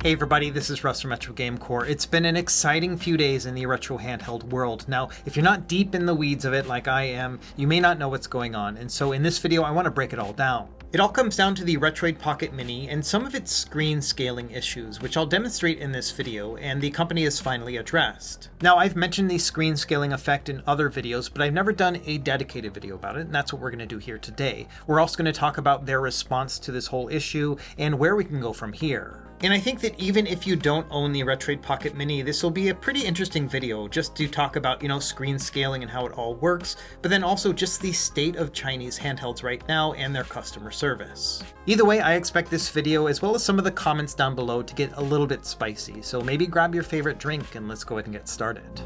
Hey everybody, this is Russ from Retro Game Core. It's been an exciting few days in the retro handheld world. Now, if you're not deep in the weeds of it like I am, you may not know what's going on, and so in this video I want to break it all down. It all comes down to the Retroid Pocket Mini and some of its screen scaling issues, which I'll demonstrate in this video, and the company has finally addressed. Now, I've mentioned the screen scaling effect in other videos, but I've never done a dedicated video about it, and that's what we're going to do here today. We're also going to talk about their response to this whole issue and where we can go from here. And I think that even if you don't own the Retroid Pocket Mini, this will be a pretty interesting video just to talk about, screen scaling and how it all works, but then also just the state of Chinese handhelds right now and their customer service. Either way, I expect this video, as well as some of the comments down below, to get a little bit spicy, so maybe grab your favorite drink and let's go ahead and get started.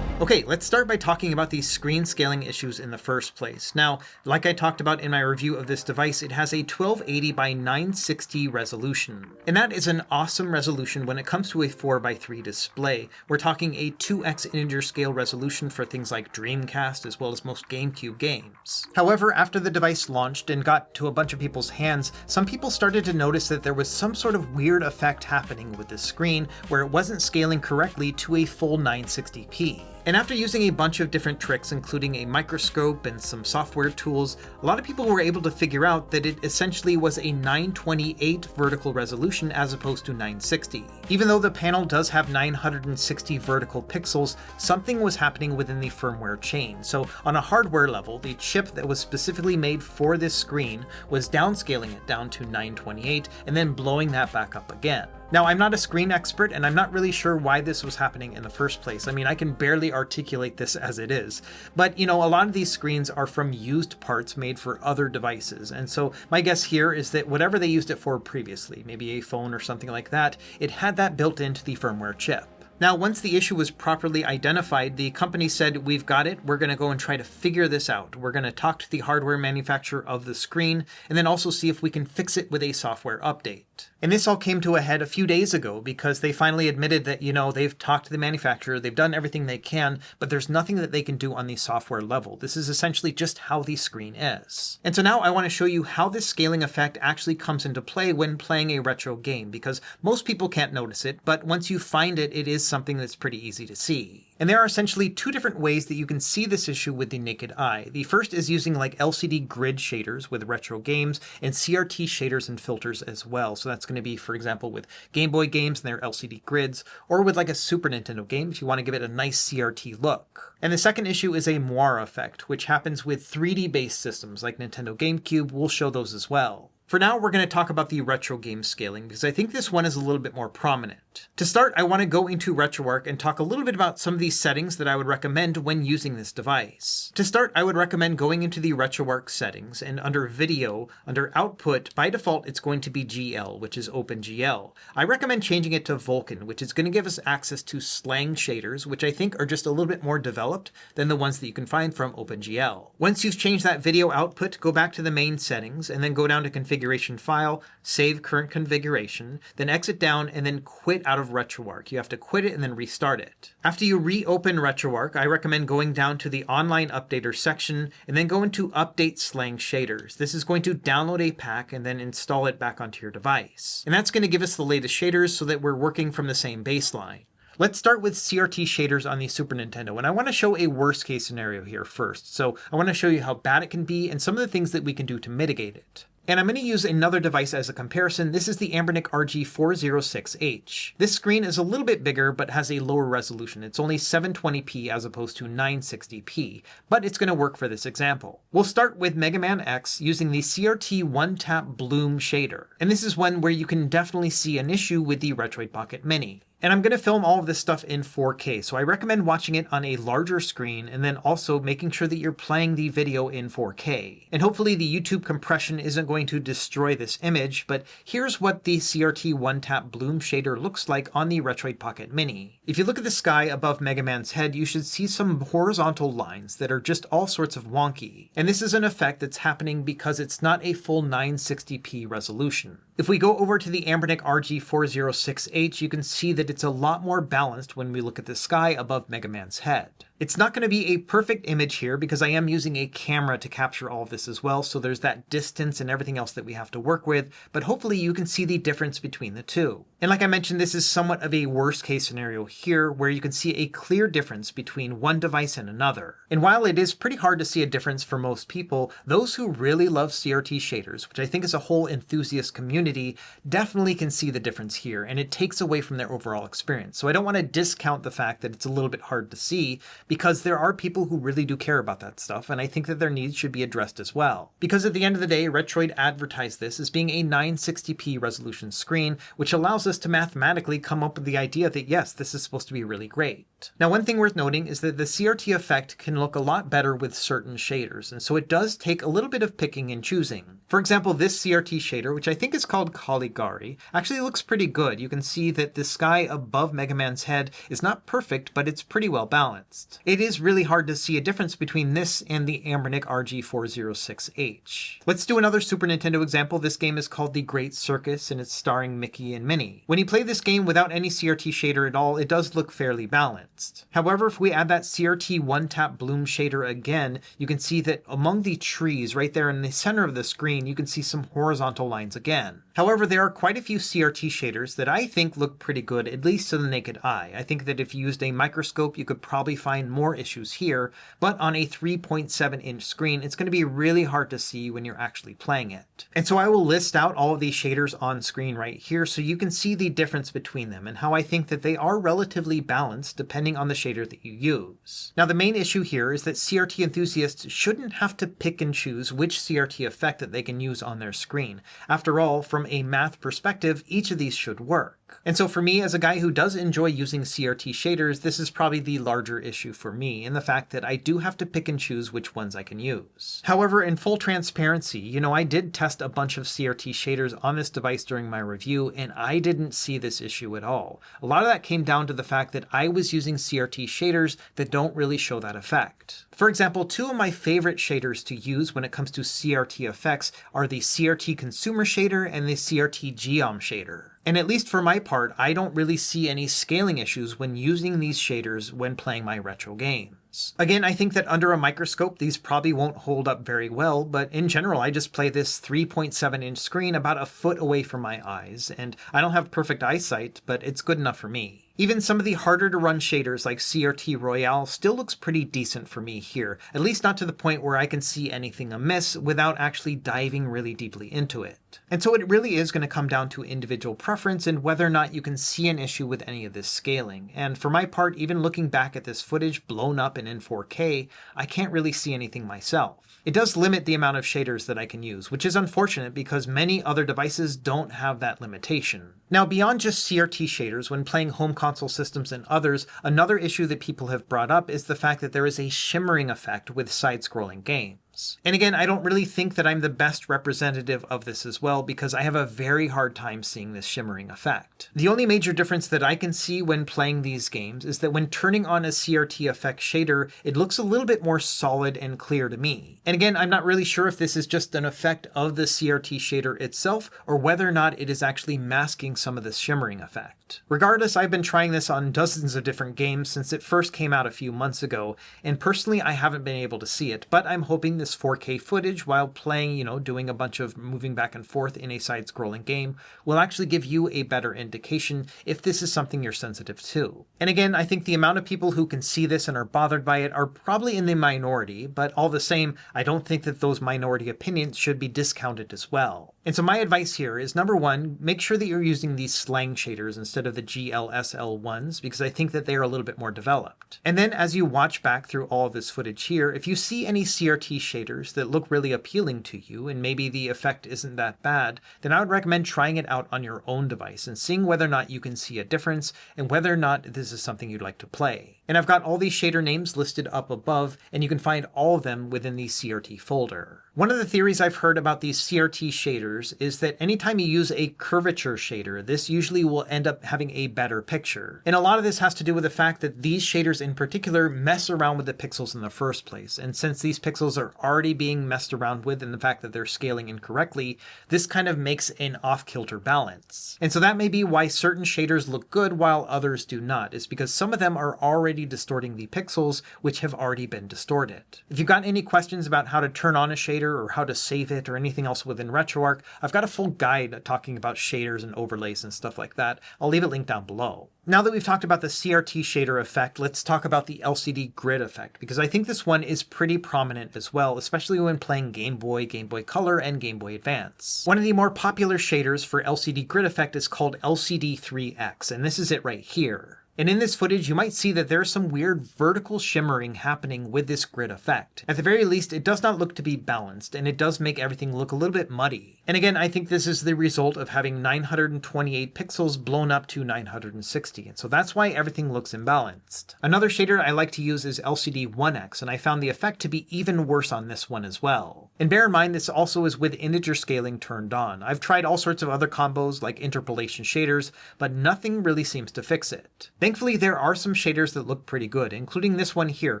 Okay, let's start by talking about the screen scaling issues in the first place. Now, like I talked about in my review of this device, it has a 1280 by 960 resolution. And that is an awesome resolution when it comes to a 4:3 display. We're talking a 2x integer scale resolution for things like Dreamcast as well as most GameCube games. However, after the device launched and got to a bunch of people's hands, some people started to notice that there was some sort of weird effect happening with the screen where it wasn't scaling correctly to a full 960p. And after using a bunch of different tricks, including a microscope and some software tools, a lot of people were able to figure out that it essentially was a 928 vertical resolution as opposed to 960. Even though the panel does have 960 vertical pixels, something was happening within the firmware chain. So on a hardware level, the chip that was specifically made for this screen was downscaling it down to 928 and then blowing that back up again. Now, I'm not a screen expert, and I'm not really sure why this was happening in the first place. I mean, I can barely articulate this as it is. But, a lot of these screens are from used parts made for other devices. And so my guess here is that whatever they used it for previously, maybe a phone or something like that, it had that built into the firmware chip. Now, once the issue was properly identified, the company said, we've got it, we're going to go and try to figure this out. We're going to talk to the hardware manufacturer of the screen, and then also see if we can fix it with a software update. And this all came to a head a few days ago because they finally admitted that, they've talked to the manufacturer, they've done everything they can, but there's nothing that they can do on the software level. This is essentially just how the screen is. And so now I want to show you how this scaling effect actually comes into play when playing a retro game, because most people can't notice it, but once you find it, it is something that's pretty easy to see. And there are essentially two different ways that you can see this issue with the naked eye. The first is using like LCD grid shaders with retro games and CRT shaders and filters as well. So that's going to be, for example, with Game Boy games and their LCD grids, or with like a Super Nintendo game if you want to give it a nice CRT look. And the second issue is a Moire effect, which happens with 3D-based systems like Nintendo GameCube. We'll show those as well. For now, we're going to talk about the retro game scaling because I think this one is a little bit more prominent. To start, I want to go into RetroArch and talk a little bit about some of these settings that I would recommend when using this device. To start, I would recommend going into the RetroArch settings, and under Video, under Output, by default it's going to be GL, which is OpenGL. I recommend changing it to Vulkan, which is going to give us access to slang shaders, which I think are just a little bit more developed than the ones that you can find from OpenGL. Once you've changed that video output, go back to the main settings, and then go down to Configuration File, Save Current Configuration, then exit down, and then quit out of RetroArch. You have to quit it and then restart it. After you reopen RetroArch, I recommend going down to the Online Updater section and then go into Update Slang Shaders. This is going to download a pack and then install it back onto your device. And that's going to give us the latest shaders so that we're working from the same baseline. Let's start with CRT shaders on the Super Nintendo, and I want to show a worst case scenario here first. So I want to show you how bad it can be and some of the things that we can do to mitigate it. And I'm going to use another device as a comparison. This is the Anbernic RG406H. This screen is a little bit bigger, but has a lower resolution. It's only 720p as opposed to 960p, but it's going to work for this example. We'll start with Mega Man X using the CRT one-tap bloom shader. And this is one where you can definitely see an issue with the Retroid Pocket Mini. And I'm going to film all of this stuff in 4K, so I recommend watching it on a larger screen and then also making sure that you're playing the video in 4K. And hopefully the YouTube compression isn't going to destroy this image, but here's what the CRT one-tap bloom shader looks like on the Retroid Pocket Mini. If you look at the sky above Mega Man's head, you should see some horizontal lines that are just all sorts of wonky. And this is an effect that's happening because it's not a full 960p resolution. If we go over to the Anbernic RG406H, you can see that it's a lot more balanced when we look at the sky above Mega Man's head. It's not going to be a perfect image here because I am using a camera to capture all of this as well, so there's that distance and everything else that we have to work with, but hopefully you can see the difference between the two. And like I mentioned, this is somewhat of a worst case scenario here where you can see a clear difference between one device and another. And while it is pretty hard to see a difference for most people, those who really love CRT shaders, which I think is a whole enthusiast community, definitely can see the difference here, and it takes away from their overall experience. So I don't want to discount the fact that it's a little bit hard to see, because there are people who really do care about that stuff, and I think that their needs should be addressed as well. Because at the end of the day, Retroid advertised this as being a 960p resolution screen, which allows us to mathematically come up with the idea that yes, this is supposed to be really great. Now, one thing worth noting is that the CRT effect can look a lot better with certain shaders, and so it does take a little bit of picking and choosing. For example, this CRT shader, which I think is called Caligari, actually looks pretty good. You can see that the sky above Mega Man's head is not perfect, but it's pretty well balanced. It is really hard to see a difference between this and the Anbernic RG406H. Let's do another Super Nintendo example. This game is called The Great Circus, and it's starring Mickey and Minnie. When you play this game without any CRT shader at all, it does look fairly balanced. However, if we add that CRT one-tap bloom shader again, you can see that among the trees right there in the center of the screen, you can see some horizontal lines again. However, there are quite a few CRT shaders that I think look pretty good, at least to the naked eye. I think that if you used a microscope, you could probably find more issues here, but on a 3.7-inch screen, it's going to be really hard to see when you're actually playing it. And so I will list out all of these shaders on screen right here so you can see the difference between them and how I think that they are relatively balanced depending on the shader that you use. Now, the main issue here is that CRT enthusiasts shouldn't have to pick and choose which CRT effect that they can use on their screen. After all, from a math perspective, each of these should work. And so for me, as a guy who does enjoy using CRT shaders, this is probably the larger issue for me in the fact that I do have to pick and choose which ones I can use. However, in full transparency, I did test a bunch of CRT shaders on this device during my review, and I didn't see this issue at all. A lot of that came down to the fact that I was using CRT shaders that don't really show that effect. For example, two of my favorite shaders to use when it comes to CRT effects are the CRT Consumer shader and the CRT Geom shader. And at least for my part, I don't really see any scaling issues when using these shaders when playing my retro games. Again, I think that under a microscope, these probably won't hold up very well, but in general, I just play this 3.7-inch screen about a foot away from my eyes, and I don't have perfect eyesight, but it's good enough for me. Even some of the harder to run shaders like CRT Royale still looks pretty decent for me here, at least not to the point where I can see anything amiss without actually diving really deeply into it. And so it really is going to come down to individual preference and whether or not you can see an issue with any of this scaling. And for my part, even looking back at this footage blown up and in 4K, I can't really see anything myself. It does limit the amount of shaders that I can use, which is unfortunate because many other devices don't have that limitation. Now, beyond just CRT shaders, when playing home console systems and others, another issue that people have brought up is the fact that there is a shimmering effect with side-scrolling games. And again, I don't really think that I'm the best representative of this as well because I have a very hard time seeing this shimmering effect. The only major difference that I can see when playing these games is that when turning on a CRT effect shader, it looks a little bit more solid and clear to me. And again, I'm not really sure if this is just an effect of the CRT shader itself or whether or not it is actually masking some of this shimmering effect. Regardless, I've been trying this on dozens of different games since it first came out a few months ago, and personally I haven't been able to see it, but I'm hoping this 4K footage while playing, doing a bunch of moving back and forth in a side-scrolling game will actually give you a better indication if this is something you're sensitive to. And again, I think the amount of people who can see this and are bothered by it are probably in the minority, but all the same, I don't think that those minority opinions should be discounted as well. And so my advice here is, number one, make sure that you're using these slang shaders instead of the GLSL ones, because I think that they are a little bit more developed. And then as you watch back through all of this footage here, if you see any CRT shaders that look really appealing to you, and maybe the effect isn't that bad, then I would recommend trying it out on your own device and seeing whether or not you can see a difference and whether or not this is something you'd like to play. And I've got all these shader names listed up above, and you can find all of them within the CRT folder. One of the theories I've heard about these CRT shaders is that anytime you use a curvature shader, this usually will end up having a better picture. And a lot of this has to do with the fact that these shaders in particular mess around with the pixels in the first place. And since these pixels are already being messed around with and the fact that they're scaling incorrectly, this kind of makes an off-kilter balance. And so that may be why certain shaders look good while others do not, is because some of them are already distorting the pixels, which have already been distorted. If you've got any questions about how to turn on a shader or how to save it or anything else within RetroArch, I've got a full guide talking about shaders and overlays and stuff like that. I'll leave it linked down below. Now that we've talked about the CRT shader effect, let's talk about the LCD grid effect, because I think this one is pretty prominent as well, especially when playing Game Boy, Game Boy Color, and Game Boy Advance. One of the more popular shaders for LCD grid effect is called LCD3X, and this is it right here. And in this footage, you might see that there's some weird vertical shimmering happening with this grid effect. At the very least, it does not look to be balanced, and it does make everything look a little bit muddy. And again, I think this is the result of having 928 pixels blown up to 960, and so that's why everything looks imbalanced. Another shader I like to use is LCD1X, and I found the effect to be even worse on this one as well. And bear in mind, this also is with integer scaling turned on. I've tried all sorts of other combos like interpolation shaders, but nothing really seems to fix it. Thankfully, there are some shaders that look pretty good, including this one here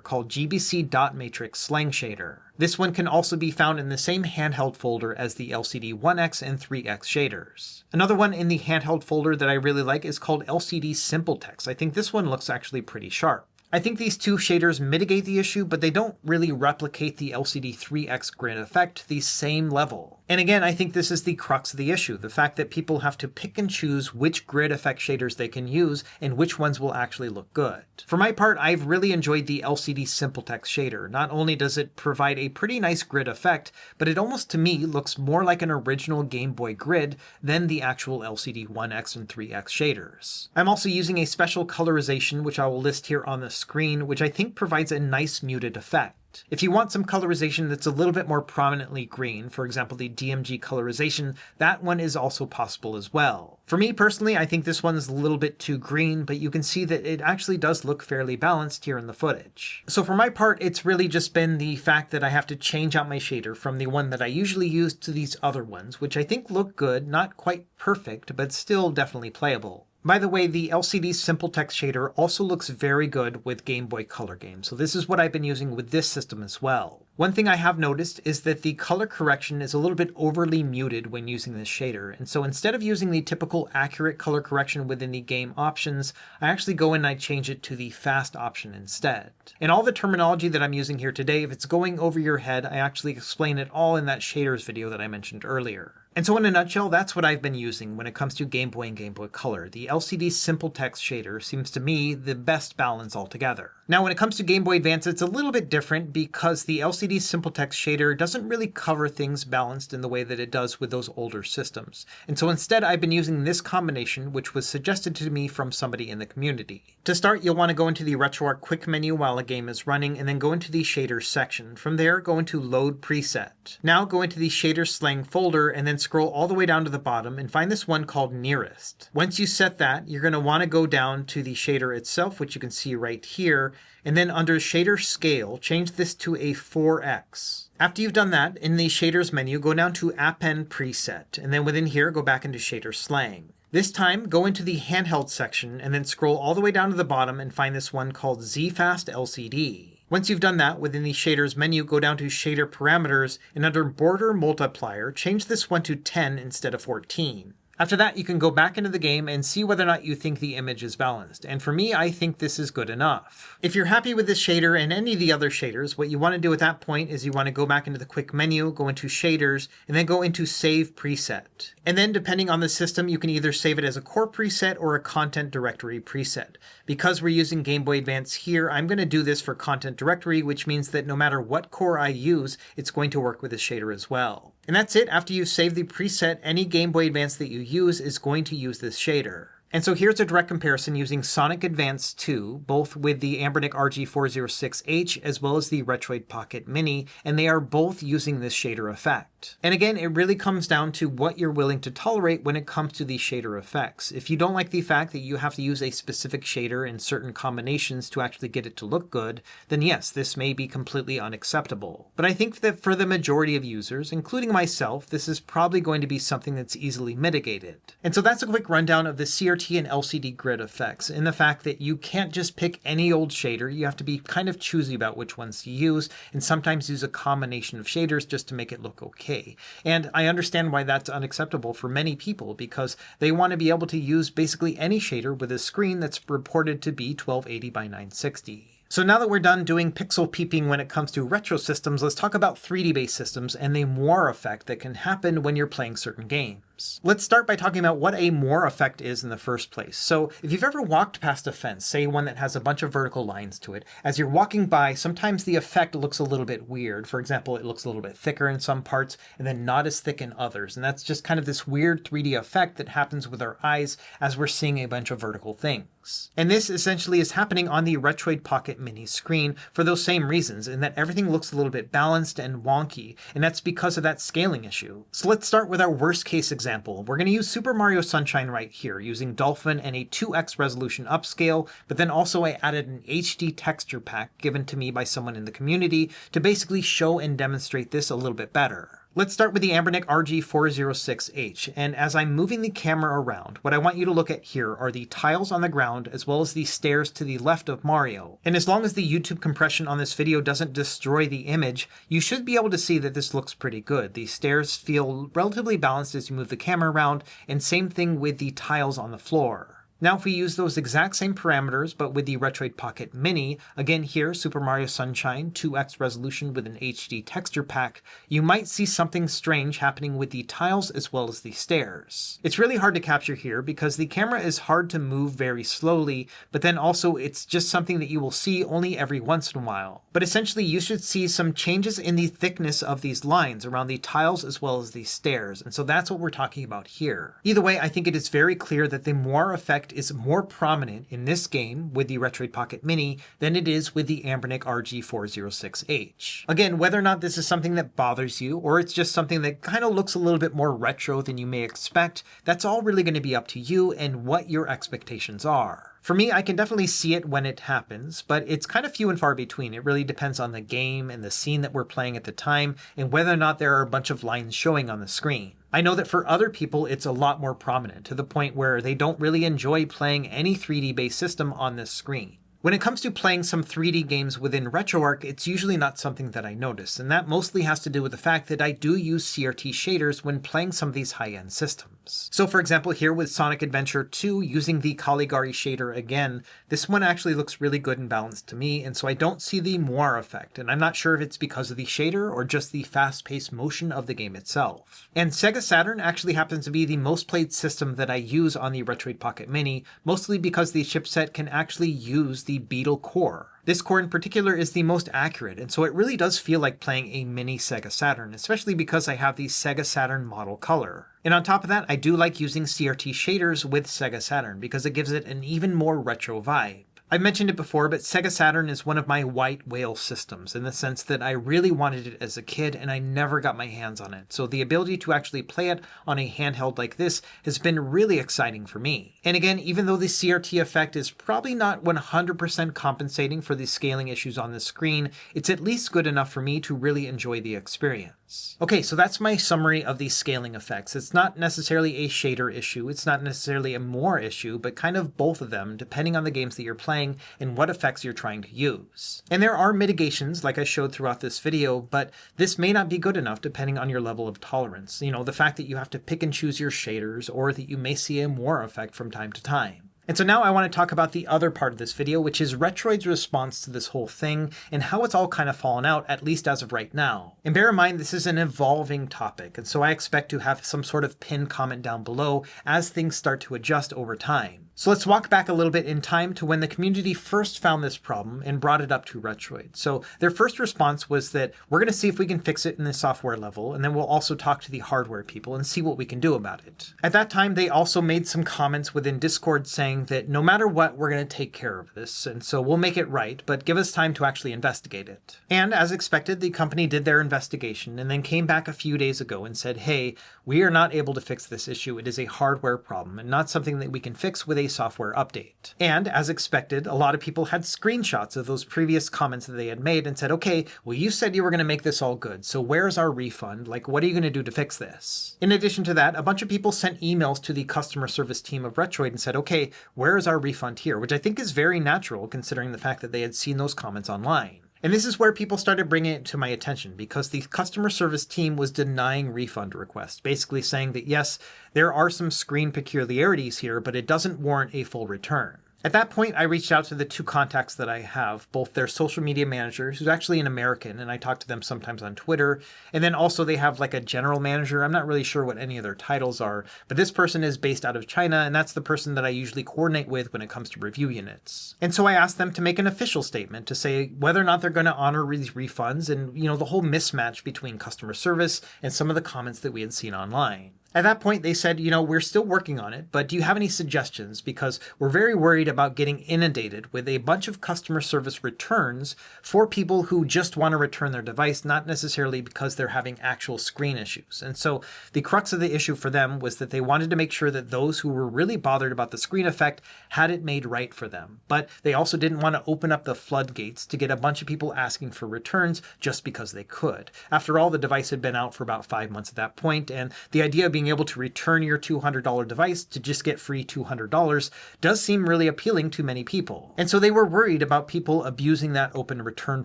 called GBC Dot Matrix Slang Shader. This one can also be found in the same handheld folder as the LCD1X and 3X shaders. Another one in the handheld folder that I really like is called LCD Simple Text. I think this one looks actually pretty sharp. I think these two shaders mitigate the issue, but they don't really replicate the LCD3X grid effect to the same level. And again, I think this is the crux of the issue, the fact that people have to pick and choose which grid effect shaders they can use and which ones will actually look good. For my part, I've really enjoyed the LCD Simple Text shader. Not only does it provide a pretty nice grid effect, but it almost to me looks more like an original Game Boy grid than the actual LCD1X and 3X shaders. I'm also using a special colorization, which I will list here on the screen, which I think provides a nice muted effect. If you want some colorization that's a little bit more prominently green, for example the DMG colorization, that one is also possible as well. For me personally, I think this one's a little bit too green, but you can see that it actually does look fairly balanced here in the footage. So for my part, it's really just been the fact that I have to change out my shader from the one that I usually use to these other ones, which I think look good, not quite perfect, but still definitely playable. By the way, the LCD Simple Text shader also looks very good with Game Boy Color games, so this is what I've been using with this system as well. One thing I have noticed is that the color correction is a little bit overly muted when using this shader, and so instead of using the typical accurate color correction within the game options, I actually go in and I change it to the fast option instead. And all the terminology that I'm using here today, if it's going over your head, I actually explain it all in that shaders video that I mentioned earlier. And so in a nutshell, that's what I've been using when it comes to Game Boy and Game Boy Color. The LCD Simple Text shader seems to me the best balance altogether. Now when it comes to Game Boy Advance, it's a little bit different because the LCD Simple Text shader doesn't really cover things balanced in the way that it does with those older systems. And so instead I've been using this combination, which was suggested to me from somebody in the community. To start, you'll want to go into the RetroArch quick menu while a game is running, and then go into the shaders section. From there, go into Load Preset. Now go into the Shader Slang folder and then scroll all the way down to the bottom and find this one called Nearest. Once you set that, you're going to want to go down to the shader itself, which you can see right here, and then under Shader Scale, change this to a 4x. After you've done that, in the Shaders menu, go down to Append Preset, and then within here, go back into Shader Slang. This time, go into the Handheld section and then scroll all the way down to the bottom and find this one called ZFast LCD. Once you've done that, within the Shaders menu, go down to Shader Parameters, and under Border Multiplier, change this one to 10 instead of 14. After that, you can go back into the game and see whether or not you think the image is balanced. And for me, I think this is good enough. If you're happy with this shader and any of the other shaders, what you want to do at that point is you want to go back into the quick menu, go into Shaders, and then go into Save Preset. And then depending on the system, you can either save it as a core preset or a content directory preset. Because we're using Game Boy Advance here, I'm going to do this for content directory, which means that no matter what core I use, it's going to work with this shader as well. And that's it. After you save the preset, any Game Boy Advance that you use is going to use this shader. And so here's a direct comparison using Sonic Advance 2, both with the Anbernic RG406H as well as the Retroid Pocket Mini, and they are both using this shader effect. And again, it really comes down to what you're willing to tolerate when it comes to these shader effects. If you don't like the fact that you have to use a specific shader in certain combinations to actually get it to look good, then yes, this may be completely unacceptable. But I think that for the majority of users, including myself, this is probably going to be something that's easily mitigated. And so that's a quick rundown of the CRT and LCD grid effects, in the fact that you can't just pick any old shader. You have to be kind of choosy about which ones to use, and sometimes use a combination of shaders just to make it look okay. And I understand why that's unacceptable for many people, because they want to be able to use basically any shader with a screen that's reported to be 1280 by 960. So now that we're done doing pixel peeping when it comes to retro systems, let's talk about 3D based systems and the Moire effect that can happen when you're playing certain games. Let's start by talking about what a Moire effect is in the first place. So if you've ever walked past a fence, say one that has a bunch of vertical lines to it, as you're walking by, sometimes the effect looks a little bit weird. For example, it looks a little bit thicker in some parts and then not as thick in others. And that's just kind of this weird 3D effect that happens with our eyes as we're seeing a bunch of vertical things. And this essentially is happening on the Retroid Pocket Mini screen for those same reasons, in that everything looks a little bit balanced and wonky, and that's because of that scaling issue. So let's start with our worst case example. We're going to use Super Mario Sunshine right here, using Dolphin and a 2x resolution upscale, but then also I added an HD texture pack given to me by someone in the community to basically show and demonstrate this a little bit better. Let's start with the Anbernic RG406H, and as I'm moving the camera around, what I want you to look at here are the tiles on the ground as well as the stairs to the left of Mario. And as long as the YouTube compression on this video doesn't destroy the image, you should be able to see that this looks pretty good. The stairs feel relatively balanced as you move the camera around, and same thing with the tiles on the floor. Now if we use those exact same parameters, but with the Retroid Pocket Mini, again here, Super Mario Sunshine, 2x resolution with an HD texture pack, you might see something strange happening with the tiles as well as the stairs. It's really hard to capture here because the camera is hard to move very slowly, but then also it's just something that you will see only every once in a while. But essentially you should see some changes in the thickness of these lines around the tiles as well as the stairs, and so that's what we're talking about here. Either way, I think it is very clear that the Moire effect is more prominent in this game with the Retroid Pocket Mini than it is with the Anbernic RG406H. Again, whether or not this is something that bothers you, or it's just something that kind of looks a little bit more retro than you may expect, that's all really going to be up to you and what your expectations are. For me, I can definitely see it when it happens, but it's kind of few and far between. It really depends on the game and the scene that we're playing at the time, and whether or not there are a bunch of lines showing on the screen. I know that for other people, it's a lot more prominent, to the point where they don't really enjoy playing any 3D-based system on this screen. When it comes to playing some 3D games within RetroArch, it's usually not something that I notice, and that mostly has to do with the fact that I do use CRT shaders when playing some of these high-end systems. So for example, here with Sonic Adventure 2, using the Caligari shader again, this one actually looks really good and balanced to me, and so I don't see the Moire effect, and I'm not sure if it's because of the shader or just the fast-paced motion of the game itself. And Sega Saturn actually happens to be the most played system that I use on the Retroid Pocket Mini, mostly because the chipset can actually use the Beetle core. This core in particular is the most accurate, and so it really does feel like playing a mini Sega Saturn, especially because I have the Sega Saturn model color. And on top of that, I do like using CRT shaders with Sega Saturn because it gives it an even more retro vibe. I've mentioned it before, but Sega Saturn is one of my white whale systems in the sense that I really wanted it as a kid and I never got my hands on it. So the ability to actually play it on a handheld like this has been really exciting for me. And again, even though the CRT effect is probably not 100% compensating for the scaling issues on the screen, it's at least good enough for me to really enjoy the experience. Okay, so that's my summary of the scaling effects. It's not necessarily a shader issue, it's not necessarily a Moire issue, but kind of both of them, depending on the games that you're playing and what effects you're trying to use. And there are mitigations, like I showed throughout this video, but this may not be good enough depending on your level of tolerance. You know, the fact that you have to pick and choose your shaders, or that you may see a Moire effect from time to time. And so now I want to talk about the other part of this video, which is Retroid's response to this whole thing and how it's all kind of fallen out, at least as of right now. And bear in mind, this is an evolving topic, and so I expect to have some sort of pinned comment down below as things start to adjust over time. So let's walk back a little bit in time to when the community first found this problem and brought it up to Retroid. So their first response was that we're going to see if we can fix it in the software level, and then we'll also talk to the hardware people and see what we can do about it. At that time, they also made some comments within Discord saying that no matter what, we're going to take care of this, and so we'll make it right, but give us time to actually investigate it. And as expected, the company did their investigation and then came back a few days ago and said, hey, we are not able to fix this issue. It is a hardware problem and not something that we can fix with a software update. And as expected, a lot of people had screenshots of those previous comments that they had made and said, okay, well, you said you were going to make this all good, so where's our refund? Like, what are you going to do to fix this? In addition to that, a bunch of people sent emails to the customer service team of Retroid and said, okay, where is our refund here? Which I think is very natural considering the fact that they had seen those comments online. And this is where people started bringing it to my attention because the customer service team was denying refund requests, basically saying that yes, there are some screen peculiarities here, but it doesn't warrant a full return. At that point, I reached out to the two contacts that I have, both their social media manager, who's actually an American, and I talk to them sometimes on Twitter, and then also they have like a general manager. I'm not really sure what any of their titles are, but this person is based out of China, and that's the person that I usually coordinate with when it comes to review units. And so I asked them to make an official statement to say whether or not they're going to honor these refunds and, the whole mismatch between customer service and some of the comments that we had seen online. At that point, they said, we're still working on it, but do you have any suggestions? Because we're very worried about getting inundated with a bunch of customer service returns for people who just want to return their device, not necessarily because they're having actual screen issues. And so the crux of the issue for them was that they wanted to make sure that those who were really bothered about the screen effect had it made right for them. But they also didn't want to open up the floodgates to get a bunch of people asking for returns just because they could. After all, the device had been out for about 5 months at that point, and the idea of being able to return your $200 device to just get free $200 does seem really appealing to many people. And so they were worried about people abusing that open return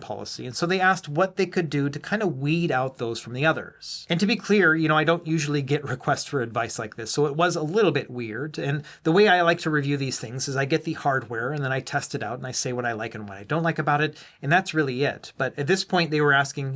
policy. And so they asked what they could do to kind of weed out those from the others. And to be clear, I don't usually get requests for advice like this, so it was a little bit weird. And the way I like to review these things is I get the hardware and then I test it out and I say what I like and what I don't like about it. And that's really it. But at this point, they were asking,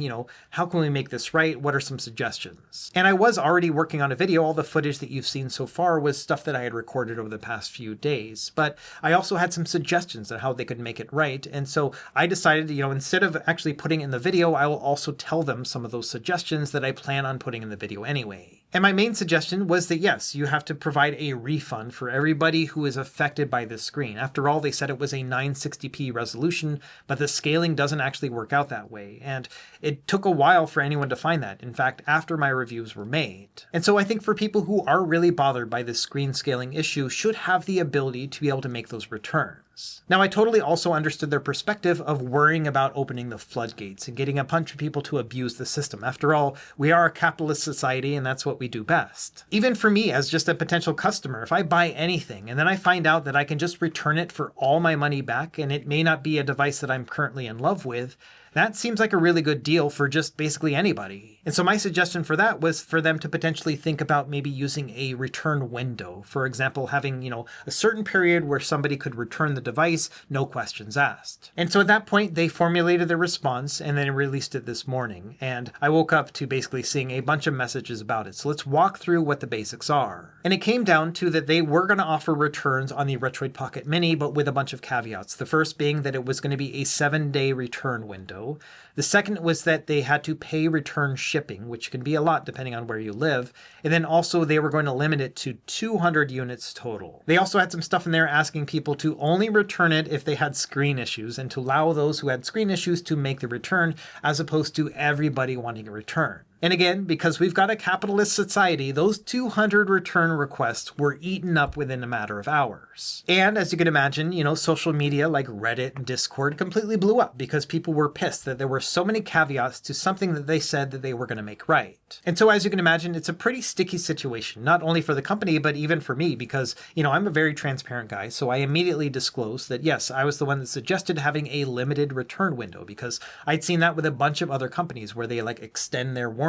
how can we make this right? What are some suggestions? And I was already working on a video. All the footage that you've seen so far was stuff that I had recorded over the past few days, but I also had some suggestions on how they could make it right. And so I decided, instead of actually putting in the video, I will also tell them some of those suggestions that I plan on putting in the video anyway. And my main suggestion was that yes, you have to provide a refund for everybody who is affected by this screen. After all, they said it was a 960p resolution, but the scaling doesn't actually work out that way. And it took a while for anyone to find that. In fact, after my reviews were made. And so I think for people who are really bothered by this screen scaling issue should have the ability to be able to make those returns. Now, I totally also understood their perspective of worrying about opening the floodgates and getting a bunch of people to abuse the system. After all, we are a capitalist society and that's what we do best. Even for me as just a potential customer, if I buy anything and then I find out that I can just return it for all my money back and it may not be a device that I'm currently in love with, that seems like a really good deal for just basically anybody. And so my suggestion for that was for them to potentially think about maybe using a return window. For example, having, a certain period where somebody could return the device, no questions asked. And so at that point, they formulated their response and then released it this morning. And I woke up to basically seeing a bunch of messages about it. So let's walk through what the basics are. And it came down to that they were going to offer returns on the Retroid Pocket Mini, but with a bunch of caveats. The first being that it was going to be a 7-day return window. The second was that they had to pay return shipping, which can be a lot depending on where you live. And then also they were going to limit it to 200 units total. They also had some stuff in there asking people to only return it if they had screen issues and to allow those who had screen issues to make the return as opposed to everybody wanting a return. And again, because we've got a capitalist society, those 200 return requests were eaten up within a matter of hours. And as you can imagine, social media like Reddit and Discord completely blew up because people were pissed that there were so many caveats to something that they said that they were going to make right. And so as you can imagine, it's a pretty sticky situation, not only for the company, but even for me, because, I'm a very transparent guy. So I immediately disclosed that, yes, I was the one that suggested having a limited return window because I'd seen that with a bunch of other companies where they extend their warranty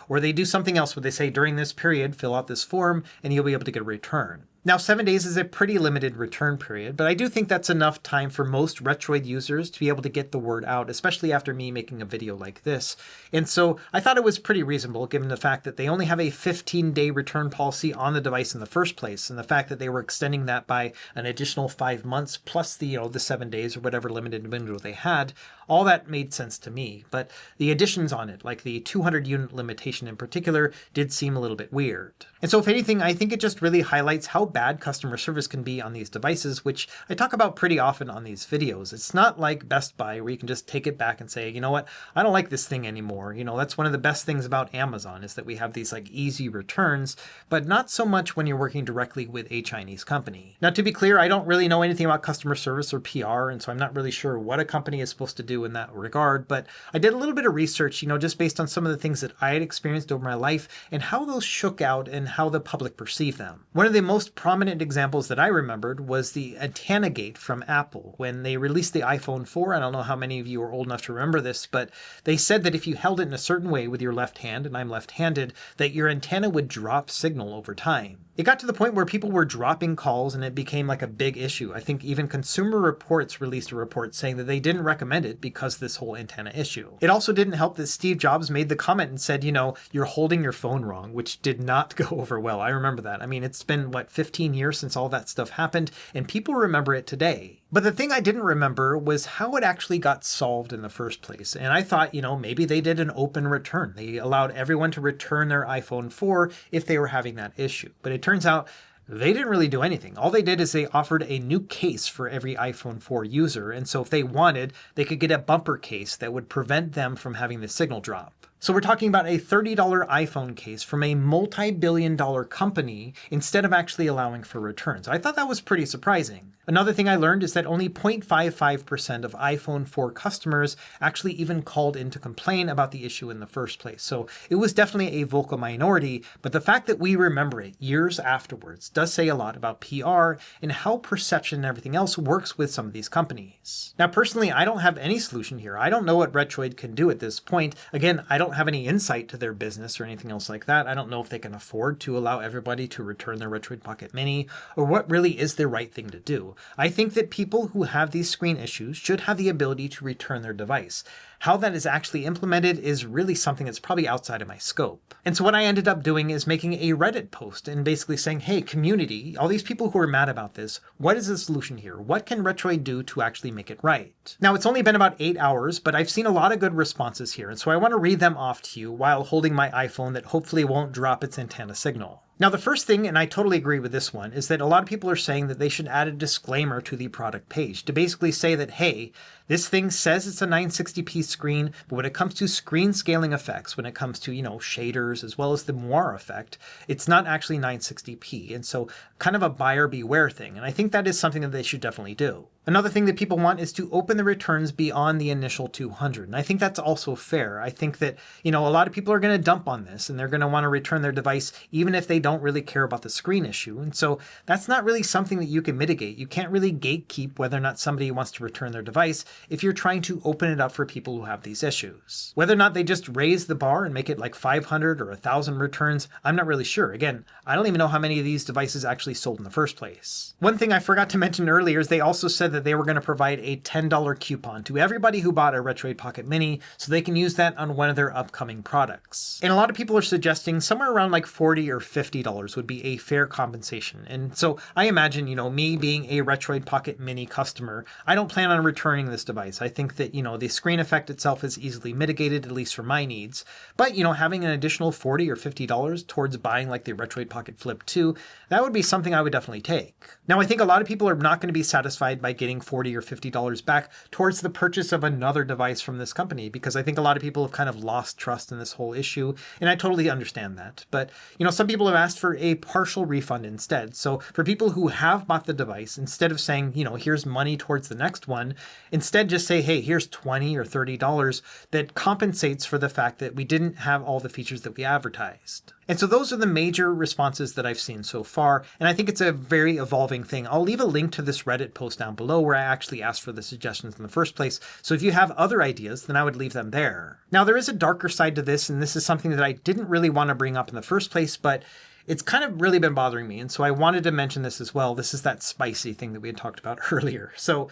or they do something else where they say during this period, fill out this form and you'll be able to get a return. Now, 7 days is a pretty limited return period, but I do think that's enough time for most Retroid users to be able to get the word out, especially after me making a video like this. And so I thought it was pretty reasonable given the fact that they only have a 15-day return policy on the device in the first place, and the fact that they were extending that by an additional 5 months plus the 7 days or whatever limited window they had. All that made sense to me, but the additions on it, like the 200 unit limitation in particular, did seem a little bit weird. And so if anything, I think it just really highlights how bad customer service can be on these devices, which I talk about pretty often on these videos. It's not like Best Buy where you can just take it back and say, you know what, I don't like this thing anymore. That's one of the best things about Amazon is that we have these like easy returns, but not so much when you're working directly with a Chinese company. Now, to be clear, I don't really know anything about customer service or PR, and so I'm not really sure what a company is supposed to do in that regard, but I did a little bit of research, just based on some of the things that I had experienced over my life and how those shook out and how the public perceived them. One of the most prominent examples that I remembered was the antenna gate from Apple. When they released the iPhone 4, I don't know how many of you are old enough to remember this, but they said that if you held it in a certain way with your left hand, and I'm left-handed, that your antenna would drop signal over time. It got to the point where people were dropping calls and it became like a big issue. I think even Consumer Reports released a report saying that they didn't recommend it because of this whole antenna issue. It also didn't help that Steve Jobs made the comment and said, you're holding your phone wrong, which did not go over well. I remember that. I mean, it's been, 15 years since all that stuff happened, and people remember it today. But the thing I didn't remember was how it actually got solved in the first place. And I thought, maybe they did an open return. They allowed everyone to return their iPhone 4 if they were having that issue. But it turns out they didn't really do anything. All they did is they offered a new case for every iPhone 4 user. And so if they wanted, they could get a bumper case that would prevent them from having the signal drop. So we're talking about a $30 iPhone case from a multi-billion-dollar company instead of actually allowing for returns. I thought that was pretty surprising. Another thing I learned is that only 0.55% of iPhone 4 customers actually even called in to complain about the issue in the first place. So it was definitely a vocal minority, but the fact that we remember it years afterwards does say a lot about PR and how perception and everything else works with some of these companies. Now, personally, I don't have any solution here. I don't know what Retroid can do at this point. Again, I don't have any insight to their business or anything else like that. I don't know if they can afford to allow everybody to return their Retroid Pocket Mini or what really is the right thing to do. I think that people who have these screen issues should have the ability to return their device. How that is actually implemented is really something that's probably outside of my scope. And so what I ended up doing is making a Reddit post and basically saying, hey, community, all these people who are mad about this, what is the solution here? What can Retroid do to actually make it right? Now, it's only been about 8 hours, but I've seen a lot of good responses here. And so I want to read them off to you while holding my iPhone that hopefully won't drop its antenna signal. Now, the first thing, and I totally agree with this one, is that a lot of people are saying that they should add a disclaimer to the product page to basically say that, hey, this thing says it's a 960p screen, but when it comes to screen scaling effects, when it comes to, shaders, as well as the Moire effect, it's not actually 960p. And so kind of a buyer beware thing. And I think that is something that they should definitely do. Another thing that people want is to open the returns beyond the initial 200. And I think that's also fair. I think that, a lot of people are going to dump on this and they're going to want to return their device even if they don't really care about the screen issue. And so that's not really something that you can mitigate. You can't really gatekeep whether or not somebody wants to return their device if you're trying to open it up for people who have these issues. Whether or not they just raise the bar and make it like 500 or 1,000 returns, I'm not really sure. Again, I don't even know how many of these devices actually sold in the first place. One thing I forgot to mention earlier is they also said that they were going to provide a $10 coupon to everybody who bought a Retroid Pocket Mini so they can use that on one of their upcoming products. And a lot of people are suggesting somewhere around like $40 or $50 would be a fair compensation. And so I imagine, me being a Retroid Pocket Mini customer, I don't plan on returning this device. I think that, the screen effect itself is easily mitigated, at least for my needs. But, having an additional $40 or $50 towards buying like the Retroid Pocket Flip 2, that would be something I would definitely take. Now, I think a lot of people are not going to be satisfied by getting $40 or $50 back towards the purchase of another device from this company, because I think a lot of people have kind of lost trust in this whole issue, and I totally understand that. But, some people have asked for a partial refund instead. So for people who have bought the device, instead of saying, here's money towards the next one, instead just say, hey, here's $20 or $30 that compensates for the fact that we didn't have all the features that we advertised. And so those are the major responses that I've seen so far, and I think it's a very evolving thing. I'll leave a link to this Reddit post down below where I actually asked for the suggestions in the first place, so if you have other ideas, then I would leave them there. Now, there is a darker side to this, and this is something that I didn't really want to bring up in the first place, but it's kind of really been bothering me. And so I wanted to mention this as well. This is that spicy thing that we had talked about earlier. So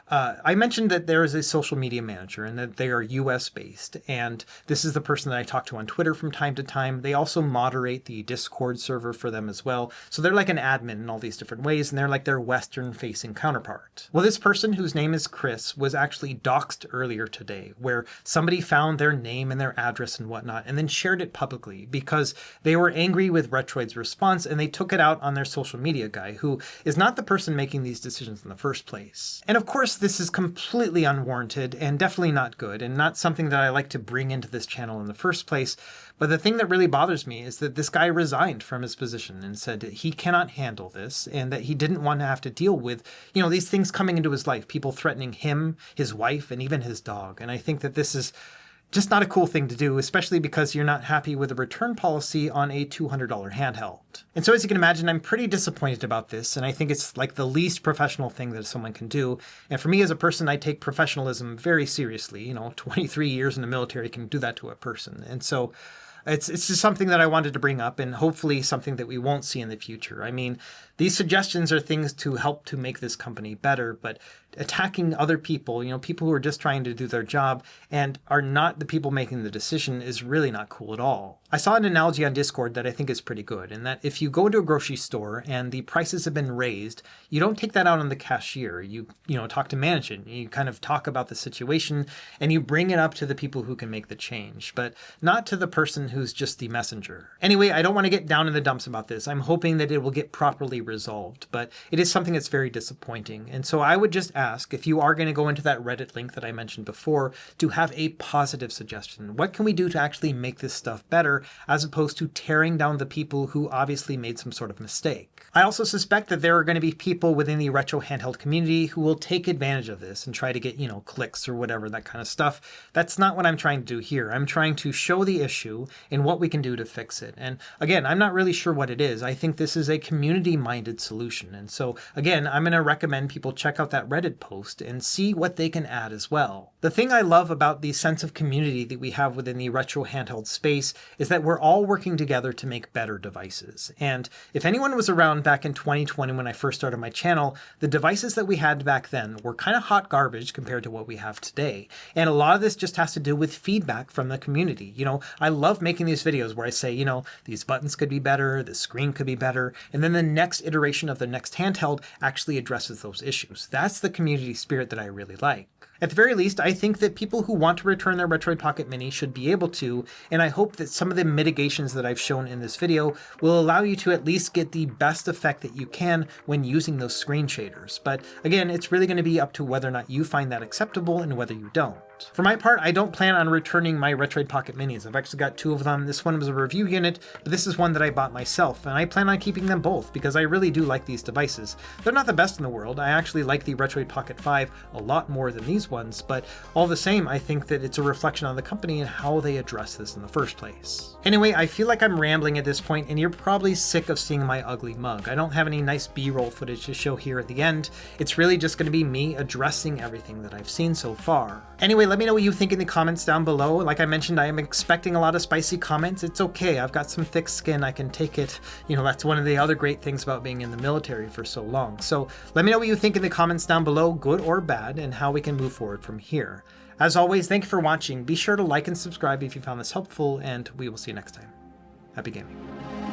I mentioned that there is a social media manager and that they are US based. And this is the person that I talk to on Twitter from time to time. They also moderate the Discord server for them as well. So they're like an admin in all these different ways, and they're like their Western facing counterpart. Well, this person, whose name is Chris, was actually doxxed earlier today, where somebody found their name and their address and whatnot and then shared it publicly because they were angry with Retroid's response, and they took it out on their social media guy, who is not the person making these decisions in the first place. And of course, this is completely unwarranted and definitely not good, and not something that I like to bring into this channel in the first place. But the thing that really bothers me is that this guy resigned from his position and said that he cannot handle this, and that he didn't want to have to deal with, these things coming into his life, people threatening him, his wife, and even his dog. And I think that this is just not a cool thing to do, especially because you're not happy with the return policy on a $200 handheld. And so as you can imagine, I'm pretty disappointed about this, and I think it's like the least professional thing that someone can do. And for me as a person, I take professionalism very seriously. 23 years in the military can do that to a person. And so it's just something that I wanted to bring up, and hopefully something that we won't see in the future. I mean, these suggestions are things to help to make this company better, but attacking other people, people who are just trying to do their job and are not the people making the decision, is really not cool at all. I saw an analogy on Discord that I think is pretty good, in that if you go into a grocery store and the prices have been raised, you don't take that out on the cashier. You talk to management, you kind of talk about the situation, and you bring it up to the people who can make the change, but not to the person who's just the messenger. Anyway, I don't want to get down in the dumps about this. I'm hoping that it will get properly resolved, but it is something that's very disappointing. And so I would just ask, if you are going to go into that Reddit link that I mentioned before, to have a positive suggestion. What can we do to actually make this stuff better, as opposed to tearing down the people who obviously made some sort of mistake? I also suspect that there are going to be people within the retro handheld community who will take advantage of this and try to get, clicks or whatever, that kind of stuff. That's not what I'm trying to do here. I'm trying to show the issue and what we can do to fix it. And again, I'm not really sure what it is. I think this is a community-minded solution. And so again, I'm going to recommend people check out that Reddit post and see what they can add as well. The thing I love about the sense of community that we have within the retro handheld space is that we're all working together to make better devices. And if anyone was around back in 2020 when I first started my channel, the devices that we had back then were kind of hot garbage compared to what we have today. And a lot of this just has to do with feedback from the community. I love making these videos where I say, these buttons could be better, the screen could be better, and then the next iteration of the next handheld actually addresses those issues. That's the community spirit that I really like. At the very least, I think that people who want to return their Retroid Pocket Mini should be able to, and I hope that some of the mitigations that I've shown in this video will allow you to at least get the best effect that you can when using those screen shaders. But again, it's really going to be up to whether or not you find that acceptable and whether you don't. For my part, I don't plan on returning my Retroid Pocket Minis. I've actually got two of them. This one was a review unit, but this is one that I bought myself, and I plan on keeping them both because I really do like these devices. They're not the best in the world. I actually like the Retroid Pocket 5 a lot more than these ones, but all the same, I think that it's a reflection on the company and how they address this in the first place. Anyway, I feel like I'm rambling at this point, and you're probably sick of seeing my ugly mug. I don't have any nice B-roll footage to show here at the end. It's really just going to be me addressing everything that I've seen so far. Anyway, let me know what you think in the comments down below. Like I mentioned, I am expecting a lot of spicy comments. It's okay. I've got some thick skin. I can take it. That's one of the other great things about being in the military for so long. So let me know what you think in the comments down below, good or bad, and how we can move forward from here. As always, thank you for watching. Be sure to like and subscribe if you found this helpful, and we will see you next time. Happy gaming.